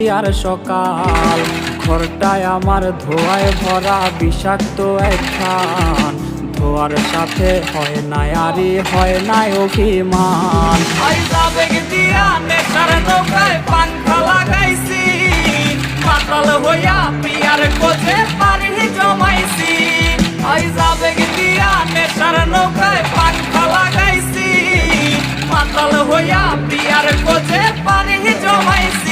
আর সকাল ঘরটায় আমার ধোয়ায় ভরা বিষাক্ত একখান ধোয়ার সাথে হয় না আরে হয় না অভিমান। আবেগ দিয়া নেশার নৌকায় পাংখা লাগাইছি, মাতাল হইয়া পিয়ার কোচে পারি জমাইছি। আবেগ দিয়া নেশার নৌকায় পাংখা লাগাইছি, মাতাল হইয়া পিয়ার কোচে পারি জমাইছি।